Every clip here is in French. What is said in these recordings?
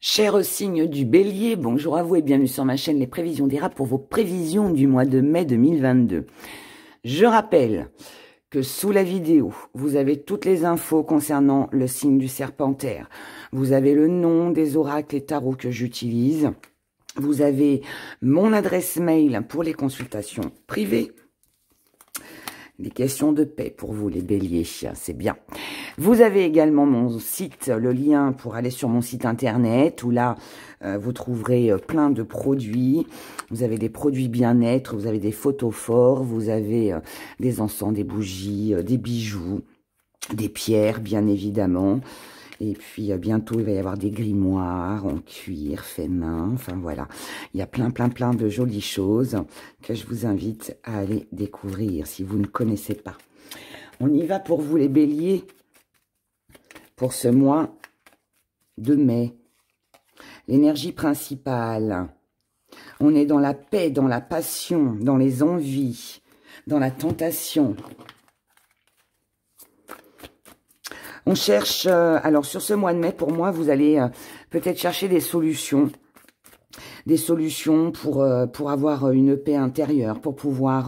Chers signes du Bélier, bonjour à vous et bienvenue sur ma chaîne Les Prévisions d'Ira pour vos prévisions du mois de mai 2022. Je rappelle que sous la vidéo, vous avez toutes les infos concernant le signe du Serpentaire. Vous avez le nom des oracles et tarots que j'utilise. Vous avez mon adresse mail pour les consultations privées. Des questions de paix pour vous les béliers, c'est bien. Vous avez également mon site, le lien pour aller sur mon site internet, où là, vous trouverez plein de produits. Vous avez des produits bien-être, vous avez des photophores, vous avez des encens, des bougies, des bijoux, des pierres, bien évidemment. Et puis bientôt, il va y avoir des grimoires en cuir, fait main. Enfin voilà, il y a plein de jolies choses que je vous invite à aller découvrir si vous ne connaissez pas. On y va pour vous les béliers, pour ce mois de mai. L'énergie principale, on est dans la paix, dans la passion, dans les envies, dans la tentation. On cherche, alors sur ce mois de mai, pour moi, vous allez peut-être chercher des solutions pour avoir une paix intérieure, pour pouvoir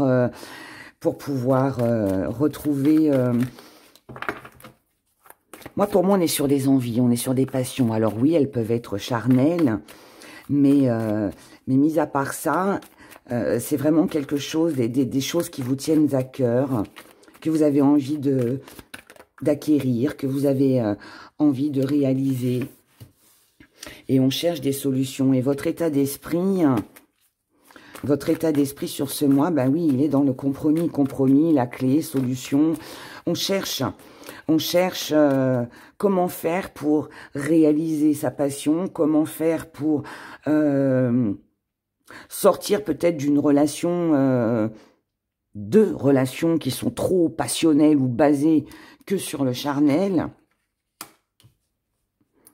retrouver... Pour moi, on est sur des envies, on est sur des passions. Alors oui, elles peuvent être charnelles, mais mis à part ça, c'est vraiment quelque chose, des choses qui vous tiennent à cœur, que vous avez envie d'acquérir, que vous avez envie de réaliser. Et on cherche des solutions. Et votre état d'esprit sur ce mois, ben oui, il est dans le compromis, la clé, solution. On cherche comment faire pour réaliser sa passion, comment faire pour sortir peut-être d'une relation, deux relations qui sont trop passionnelles ou basées que sur le charnel.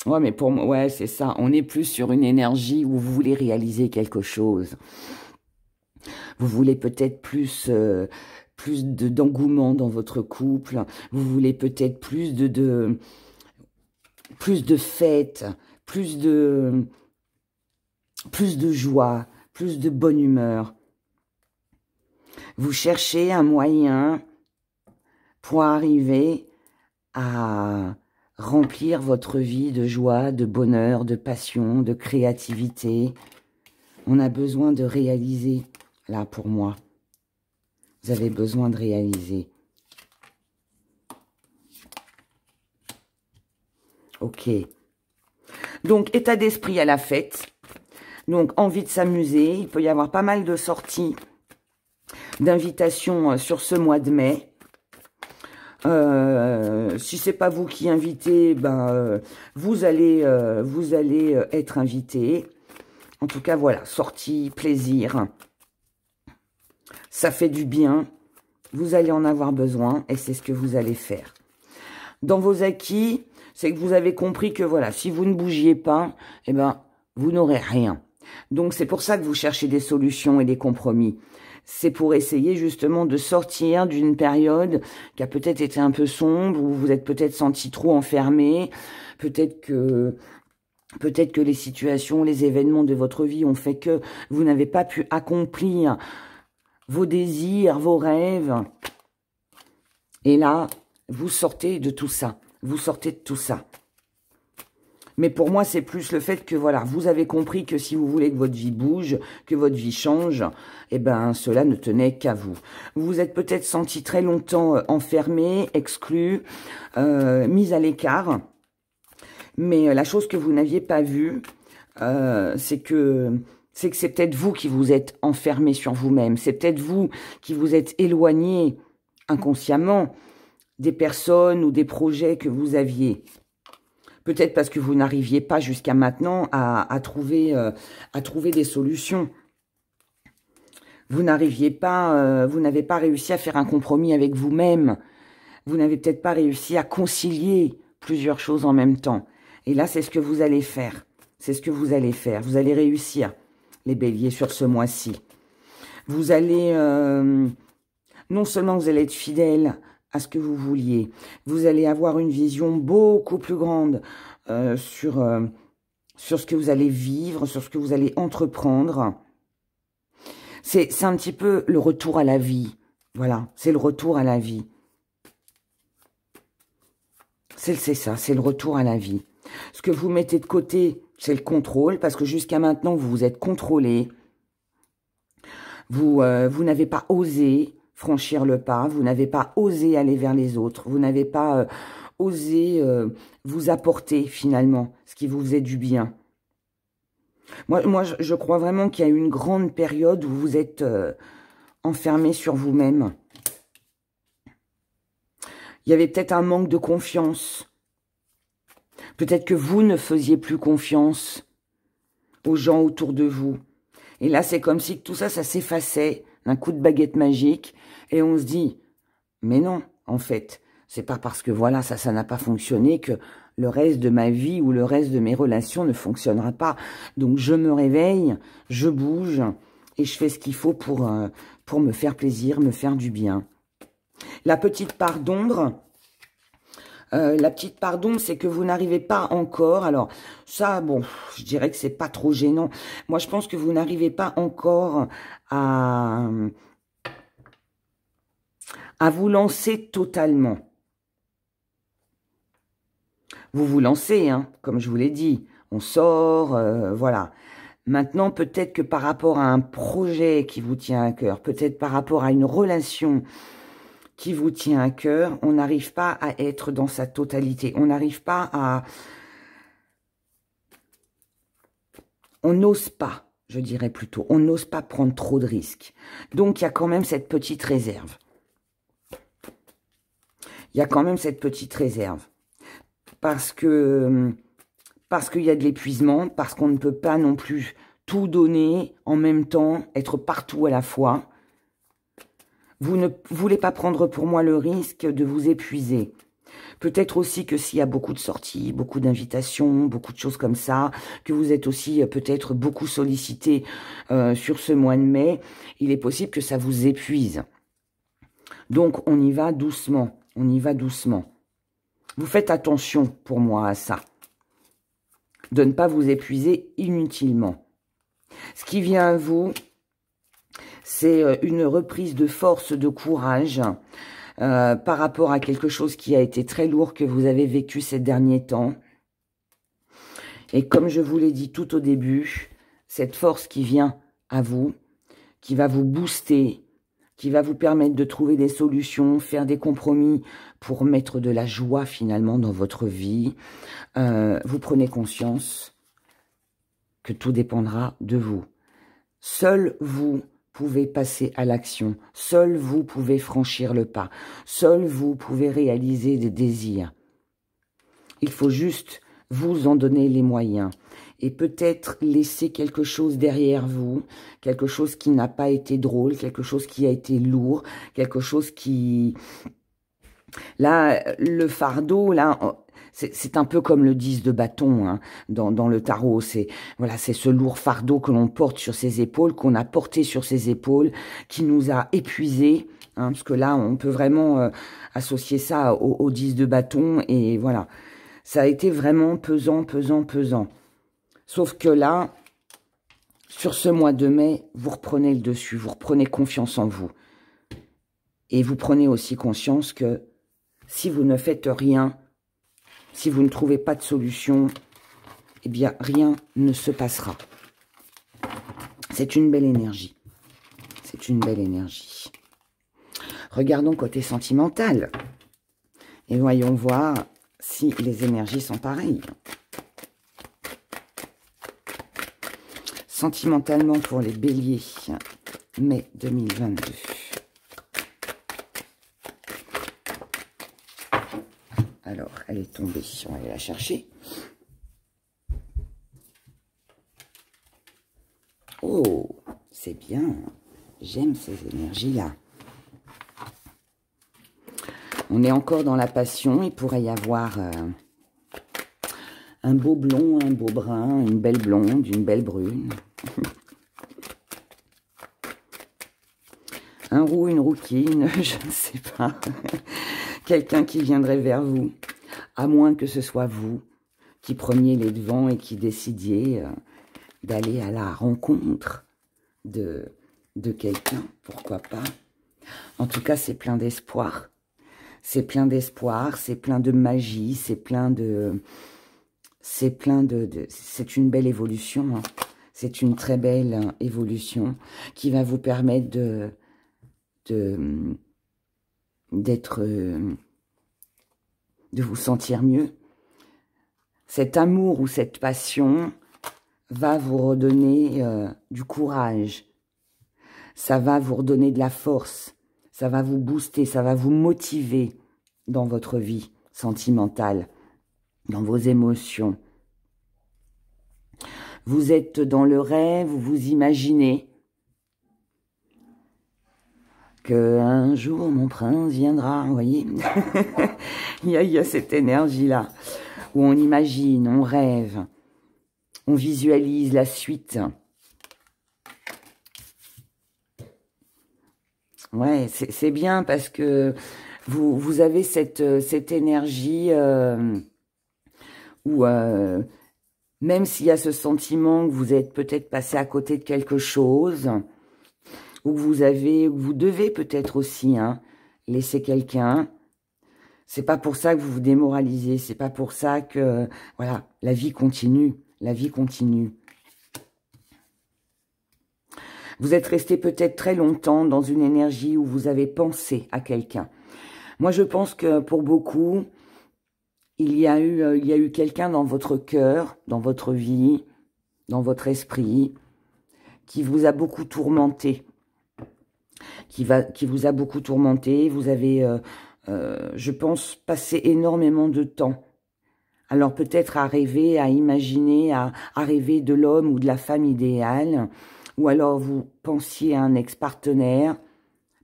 Ouais, mais pour moi, ouais, c'est ça. On est plus sur une énergie où vous voulez réaliser quelque chose. Vous voulez peut-être plus d'engouement dans votre couple. Vous voulez peut-être plus de fêtes, plus de joie, plus de bonne humeur. Vous cherchez un moyen pour arriver à remplir votre vie de joie, de bonheur, de passion, de créativité. On a besoin de réaliser, là, pour moi. Vous avez besoin de réaliser. Ok. Donc, état d'esprit à la fête. Donc, envie de s'amuser. Il peut y avoir pas mal de sorties, d'invitations sur ce mois de mai. Si c'est pas vous qui invitez, ben vous allez être invité. En tout cas, voilà, sortie, plaisir. Ça fait du bien. Vous allez en avoir besoin et c'est ce que vous allez faire. Dans vos acquis, c'est que vous avez compris que voilà, si vous ne bougiez pas, eh ben vous n'aurez rien. Donc c'est pour ça que vous cherchez des solutions et des compromis. C'est pour essayer justement de sortir d'une période qui a peut-être été un peu sombre, où vous vous êtes peut-être senti trop enfermé, peut-être que les situations, les événements de votre vie ont fait que vous n'avez pas pu accomplir vos désirs, vos rêves. Et là, vous sortez de tout ça. Vous sortez de tout ça. Mais pour moi, c'est plus le fait que, voilà, vous avez compris que si vous voulez que votre vie bouge, que votre vie change, eh ben, cela ne tenait qu'à vous. Vous vous êtes peut-être senti très longtemps enfermé, exclu, mis à l'écart. Mais la chose que vous n'aviez pas vue, c'est que c'est peut-être vous qui vous êtes enfermé sur vous-même. C'est peut-être vous qui vous êtes éloigné inconsciemment des personnes ou des projets que vous aviez. Peut-être parce que vous n'arriviez pas jusqu'à maintenant à trouver des solutions. Vous n'arriviez pas, vous n'avez pas réussi à faire un compromis avec vous-même. Vous n'avez peut-être pas réussi à concilier plusieurs choses en même temps. Et là, c'est ce que vous allez faire. C'est ce que vous allez faire. Vous allez réussir, les béliers, sur ce mois-ci. Vous allez, non seulement vous allez être fidèle à ce que vous vouliez, vous allez avoir une vision beaucoup plus grande sur sur ce que vous allez vivre, sur ce que vous allez entreprendre. C'est un petit peu le retour à la vie. Voilà, c'est le retour à la vie. C'est ça, c'est le retour à la vie. Ce que vous mettez de côté, c'est le contrôle, parce que jusqu'à maintenant, vous vous êtes contrôlé. Vous n'avez pas osé franchir le pas, vous n'avez pas osé aller vers les autres, vous n'avez pas osé vous apporter finalement ce qui vous faisait du bien. Moi, je crois vraiment qu'il y a eu une grande période où vous êtes enfermé sur vous-même. Il y avait peut-être un manque de confiance. Peut-être que vous ne faisiez plus confiance aux gens autour de vous. Et là, c'est comme si tout ça, ça s'effaçait d'un coup de baguette magique. Et on se dit, mais non, en fait, c'est pas parce que voilà, ça n'a pas fonctionné que le reste de ma vie ou le reste de mes relations ne fonctionnera pas. Donc, je me réveille, je bouge et je fais ce qu'il faut pour me faire plaisir, me faire du bien. La petite part d'ombre, c'est que vous n'arrivez pas encore. Alors, ça, bon, je dirais que c'est pas trop gênant. Moi, je pense que vous n'arrivez pas encore à vous lancer totalement. Vous vous lancez, hein, comme je vous l'ai dit. On sort, voilà. Maintenant, peut-être que par rapport à un projet qui vous tient à cœur, peut-être par rapport à une relation qui vous tient à cœur, on n'arrive pas à être dans sa totalité. On n'arrive pas à... On n'ose pas, je dirais plutôt. On n'ose pas prendre trop de risques. Donc, il y a quand même cette petite réserve. Il y a quand même cette petite réserve. Parce qu'il y a de l'épuisement, parce qu'on ne peut pas non plus tout donner en même temps, être partout à la fois. Vous ne voulez pas prendre pour moi le risque de vous épuiser. Peut-être aussi que s'il y a beaucoup de sorties, beaucoup d'invitations, beaucoup de choses comme ça, que vous êtes aussi peut-être beaucoup sollicité sur ce mois de mai, il est possible que ça vous épuise. Donc, on y va doucement, on y va doucement. Vous faites attention pour moi à ça, de ne pas vous épuiser inutilement. Ce qui vient à vous, c'est une reprise de force, de courage par rapport à quelque chose qui a été très lourd que vous avez vécu ces derniers temps. Et comme je vous l'ai dit tout au début, cette force qui vient à vous, qui va vous booster, qui va vous permettre de trouver des solutions, faire des compromis pour mettre de la joie finalement dans votre vie. Vous prenez conscience que tout dépendra de vous. Seul vous pouvez passer à l'action. Seul vous pouvez franchir le pas. Seul vous pouvez réaliser des désirs. Il faut juste vous en donner les moyens. Et peut-être laisser quelque chose derrière vous, quelque chose qui n'a pas été drôle, quelque chose qui a été lourd, quelque chose qui... Là, le fardeau, là, c'est un peu comme le 10 de bâton hein, dans le tarot. C'est voilà, c'est ce lourd fardeau que l'on porte sur ses épaules, qu'on a porté sur ses épaules, qui nous a épuisés. Hein, parce que là, on peut vraiment associer ça au 10 de bâton. Et voilà, ça a été vraiment pesant, pesant, pesant. Sauf que là, sur ce mois de mai, vous reprenez le dessus, vous reprenez confiance en vous. Et vous prenez aussi conscience que si vous ne faites rien, si vous ne trouvez pas de solution, eh bien, rien ne se passera. C'est une belle énergie. C'est une belle énergie. Regardons côté sentimental. Et voyons voir si les énergies sont pareilles. Sentimentalement pour les béliers, mai 2022. Alors, elle est tombée, on va aller la chercher. Oh, c'est bien, j'aime ces énergies-là. On est encore dans la passion, il pourrait y avoir un beau blond, un beau brun, une belle blonde, une belle brune. Un roux, une rouquine, je ne sais pas. Quelqu'un qui viendrait vers vous, à moins que ce soit vous qui preniez les devants et qui décidiez d'aller à la rencontre de quelqu'un, pourquoi pas. En tout cas, c'est plein d'espoir. C'est plein d'espoir, c'est plein de magie, c'est plein de... C'est une belle évolution, hein. C'est une très belle évolution qui va vous permettre de vous sentir mieux. Cet amour ou cette passion va vous redonner du courage. Ça va vous redonner de la force. Ça va vous booster, ça va vous motiver dans votre vie sentimentale, dans vos émotions. Vous êtes dans le rêve, vous vous imaginez qu'un jour mon prince viendra, vous voyez. il y a cette énergie-là, où on imagine, on rêve, on visualise la suite. Ouais, c'est bien parce que vous avez cette énergie où... même s'il y a ce sentiment que vous êtes peut-être passé à côté de quelque chose, ou que vous devez peut-être aussi laisser quelqu'un, c'est pas pour ça que vous vous démoralisez, c'est pas pour ça que, voilà, la vie continue, la vie continue. Vous êtes resté peut-être très longtemps dans une énergie où vous avez pensé à quelqu'un. Moi, je pense que pour beaucoup... Il y a eu quelqu'un dans votre cœur, dans votre vie, dans votre esprit, qui vous a beaucoup tourmenté. Qui vous a beaucoup tourmenté. Vous avez, je pense, passé énormément de temps. Alors peut-être à rêver, à imaginer, à rêver de l'homme ou de la femme idéale. Ou alors vous pensiez à un ex-partenaire,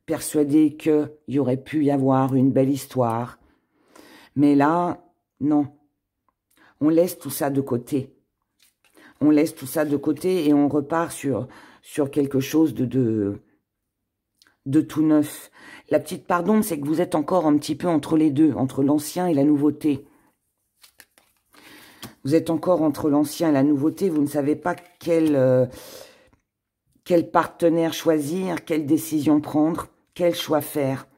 persuadé qu'il y aurait pu y avoir une belle histoire. Mais là... non, on laisse tout ça de côté. On laisse tout ça de côté et on repart sur quelque chose de tout neuf. La petite pardon, c'est que vous êtes encore un petit peu entre les deux, entre l'ancien et la nouveauté. Vous êtes encore entre l'ancien et la nouveauté, vous ne savez pas quel partenaire choisir, quelle décision prendre, quel choix faire.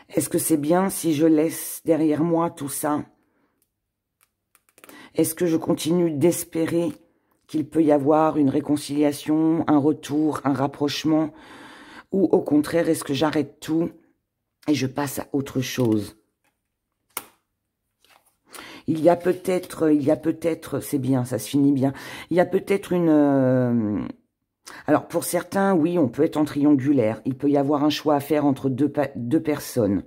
Est-ce que c'est bien si je laisse derrière moi tout ça? Est-ce que je continue d'espérer qu'il peut y avoir une réconciliation, un retour, un rapprochement? Ou au contraire, est-ce que j'arrête tout et je passe à autre chose? Il y a peut-être, c'est bien, ça se finit bien, il y a peut-être une... alors, pour certains, oui, on peut être en triangulaire. Il peut y avoir un choix à faire entre deux personnes.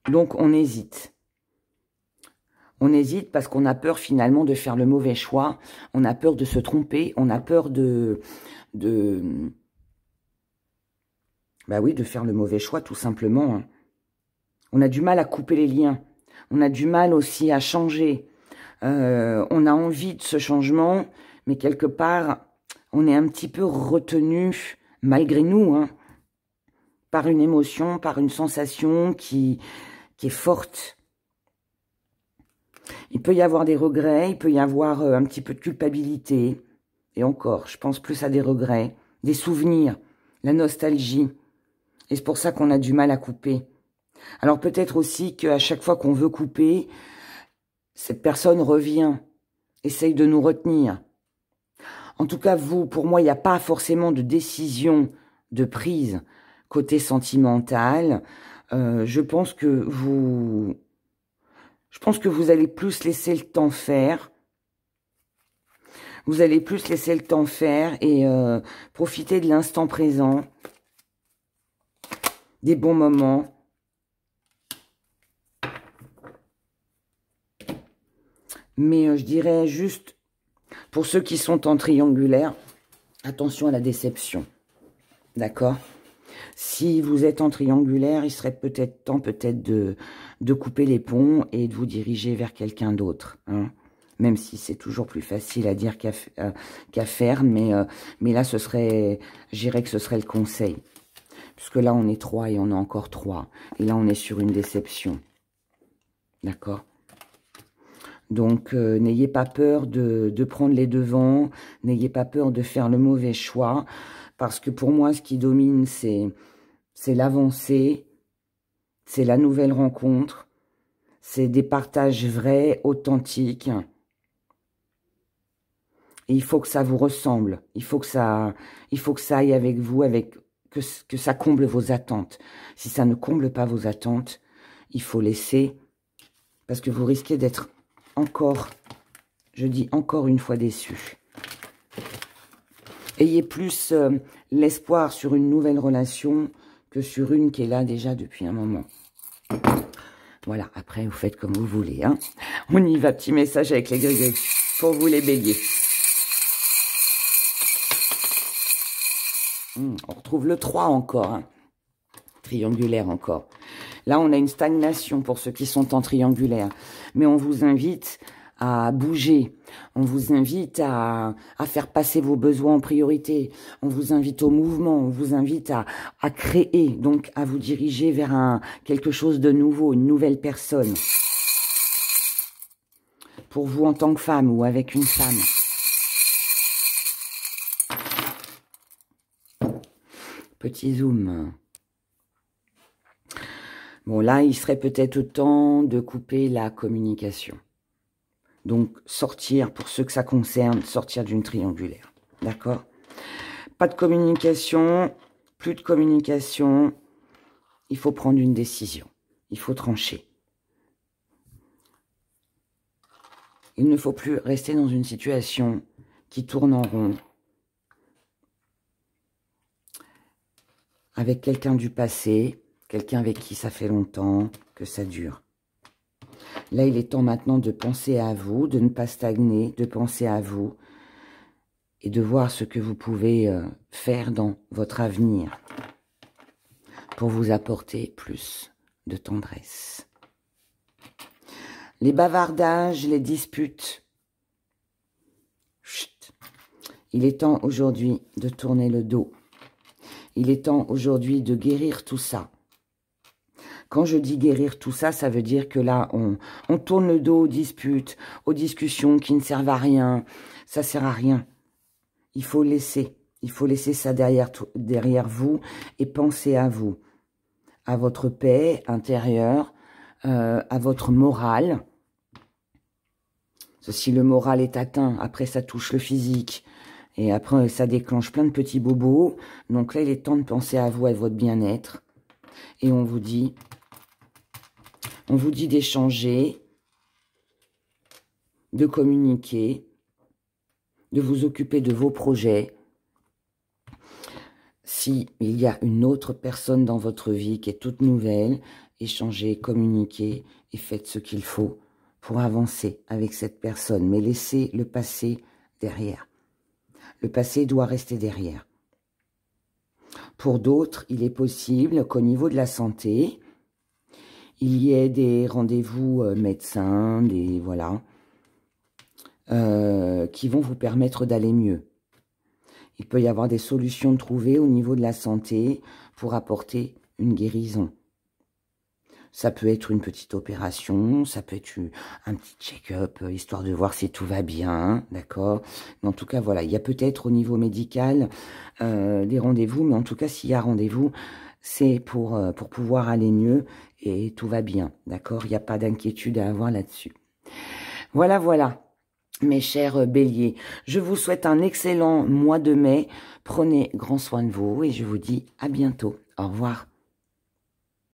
Donc, on hésite. On hésite parce qu'on a peur, finalement, de faire le mauvais choix. On a peur de se tromper. On a peur bah oui, de faire le mauvais choix, tout simplement. On a du mal à couper les liens. On a du mal aussi à changer. On a envie de ce changement... mais quelque part, on est un petit peu retenu, malgré nous, par une émotion, par une sensation qui est forte. Il peut y avoir des regrets, il peut y avoir un petit peu de culpabilité. Et encore, je pense plus à des regrets, des souvenirs, la nostalgie. Et c'est pour ça qu'on a du mal à couper. Alors peut-être aussi qu'à chaque fois qu'on veut couper, cette personne revient, essaye de nous retenir. En tout cas, vous, pour moi, il n'y a pas forcément de décision de prise côté sentimental. Je pense que vous allez plus laisser le temps faire. Vous allez plus laisser le temps faire et profiter de l'instant présent, des bons moments. Mais je dirais juste... pour ceux qui sont en triangulaire, attention à la déception. D'accord? Si vous êtes en triangulaire, il serait peut-être temps de couper les ponts et de vous diriger vers quelqu'un d'autre. Même si c'est toujours plus facile à dire qu'à faire. Mais là, je dirais que ce serait le conseil. Puisque là, on est 3 et on est encore 3. Et là, on est sur une déception. d'accord? Donc, n'ayez pas peur de prendre les devants, n'ayez pas peur de faire le mauvais choix, parce que pour moi, ce qui domine, c'est l'avancée, c'est la nouvelle rencontre, c'est des partages vrais, authentiques. Et il faut que ça vous ressemble, il faut que ça aille avec vous, que ça comble vos attentes. Si ça ne comble pas vos attentes, il faut laisser, parce que vous risquez d'être encore, je dis encore une fois, déçu. Ayez plus l'espoir sur une nouvelle relation que sur une qui est là déjà depuis un moment. Voilà, après vous faites comme vous voulez. Hein. On y va, petit message avec les gris-gris pour vous les béliers. On retrouve le 3 encore, hein. Triangulaire encore. Là, on a une stagnation pour ceux qui sont en triangulaire. Mais on vous invite à bouger. On vous invite à faire passer vos besoins en priorité. On vous invite au mouvement. On vous invite à créer, donc à vous diriger vers quelque chose de nouveau, une nouvelle personne. Pour vous en tant que femme ou avec une femme. Petit zoom. Bon, là, il serait peut-être temps de couper la communication. Donc, sortir, pour ceux que ça concerne, sortir d'une triangulaire. D'accord? Pas de communication, plus de communication. Il faut prendre une décision. Il faut trancher. Il ne faut plus rester dans une situation qui tourne en rond. Avec quelqu'un du passé, quelqu'un avec qui ça fait longtemps que ça dure. Là, il est temps maintenant de penser à vous, de ne pas stagner, de penser à vous et de voir ce que vous pouvez faire dans votre avenir pour vous apporter plus de tendresse. Les bavardages, les disputes. Chut. Il est temps aujourd'hui de tourner le dos. Il est temps aujourd'hui de guérir tout ça. Quand je dis guérir tout ça, ça veut dire que là, on tourne le dos aux disputes, aux discussions qui ne servent à rien. Ça ne sert à rien. Il faut laisser ça derrière vous et penser à vous, à votre paix intérieure, à votre morale. Si le moral est atteint, après ça touche le physique. Et après, ça déclenche plein de petits bobos. Donc là, il est temps de penser à vous, à votre bien-être. Et on vous dit d'échanger, de communiquer, de vous occuper de vos projets. Si il y a une autre personne dans votre vie qui est toute nouvelle, échangez, communiquez et faites ce qu'il faut pour avancer avec cette personne. Mais laissez le passé derrière. Le passé doit rester derrière. Pour d'autres, il est possible qu'au niveau de la santé, il y ait des rendez-vous médecins, qui vont vous permettre d'aller mieux. Il peut y avoir des solutions trouvées au niveau de la santé pour apporter une guérison. Ça peut être une petite opération, ça peut être un petit check-up, histoire de voir si tout va bien, d'accord? Mais en tout cas, voilà, il y a peut-être au niveau médical des rendez-vous, mais en tout cas, s'il y a rendez-vous, c'est pour pouvoir aller mieux et tout va bien, d'accord? Il n'y a pas d'inquiétude à avoir là-dessus. Voilà, voilà, mes chers béliers. Je vous souhaite un excellent mois de mai. Prenez grand soin de vous et je vous dis à bientôt. Au revoir.